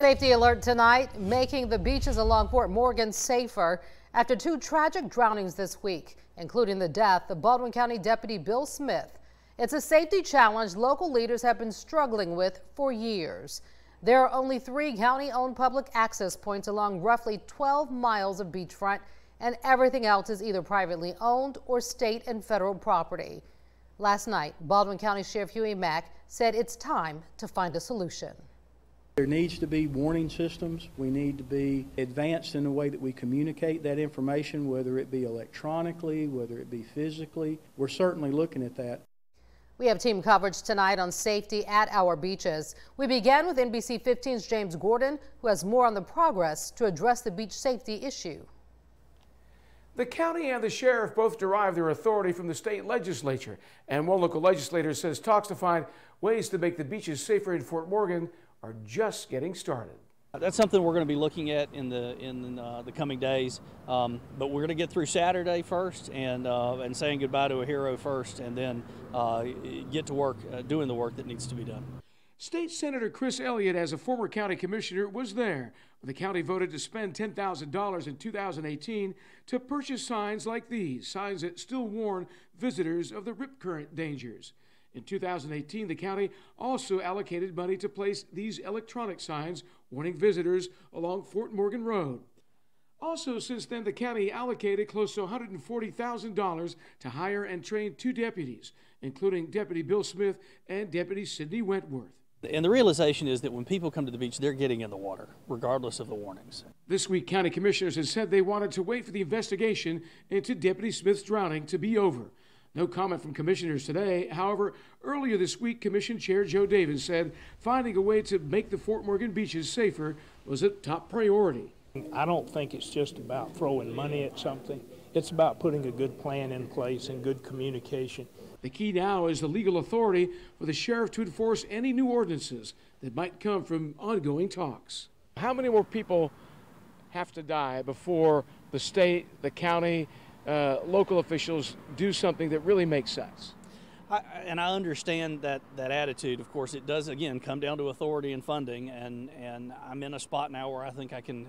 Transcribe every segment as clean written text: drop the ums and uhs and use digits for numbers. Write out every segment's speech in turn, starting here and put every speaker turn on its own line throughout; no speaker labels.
Safety alert tonight, making the beaches along Fort Morgan safer after two tragic drownings this week, including the death of Baldwin County Deputy Bill Smith. It's a safety challenge local leaders have been struggling with for years. There are only 3 county-owned public access points along roughly 12 miles of beachfront, and everything else is either privately owned or state and federal property. Last night, Baldwin County Sheriff Huey Mack said it's time to find a solution.
There needs to be warning systems. We need to be advanced in the way that we communicate that information, whether it be electronically, whether it be physically. We're certainly looking at that.
We have team coverage tonight on safety at our beaches. We began with NBC 15's James Gordon, who has more on the progress to address the beach safety issue.
The county and the sheriff both derive their authority from the state legislature, and one local legislator says talks to find ways to make the beaches safer in Fort Morgan are just getting started.
That's something we're going to be looking at in the coming days, but we're going to get through Saturday first and saying goodbye to a hero first, and then get to work doing the work that needs to be done.
State Senator Chris Elliott, as a former county commissioner, was there when the county voted to spend $10,000 in 2018 to purchase signs like these, signs that still warn visitors of the rip current dangers. In 2018, the county also allocated money to place these electronic signs warning visitors along Fort Morgan Road. Also, since then, the county allocated close to $140,000 to hire and train 2 deputies, including Deputy Bill Smith and Deputy Sidney Wentworth.
And the realization is that when people come to the beach, they're getting in the water, regardless of the warnings.
This week, county commissioners have said they wanted to wait for the investigation into Deputy Smith's drowning to be over. No comment from commissioners today. However, earlier this week, Commission Chair Joe Davis said finding a way to make the Fort Morgan beaches safer was a top priority.
I don't think it's just about throwing money at something. It's about putting a good plan in place and good communication.
The key now is the legal authority for the sheriff to enforce any new ordinances that might come from ongoing talks. How many more people have to die before the state, the county, local officials do something that really makes sense?
I understand that attitude. Of course, it does, again, come down to authority and funding, and I'm in a spot now where I think I can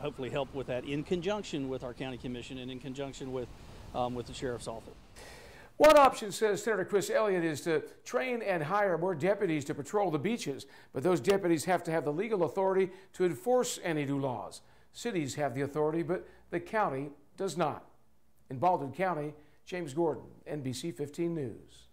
hopefully help with that in conjunction with our county commission and in conjunction with the sheriff's office.
One option, says Senator Chris Elliott, is to train and hire more deputies to patrol the beaches, but those deputies have to have the legal authority to enforce any new laws. Cities have the authority, but the county does not. In Baldwin County, James Gordon, NBC 15 News.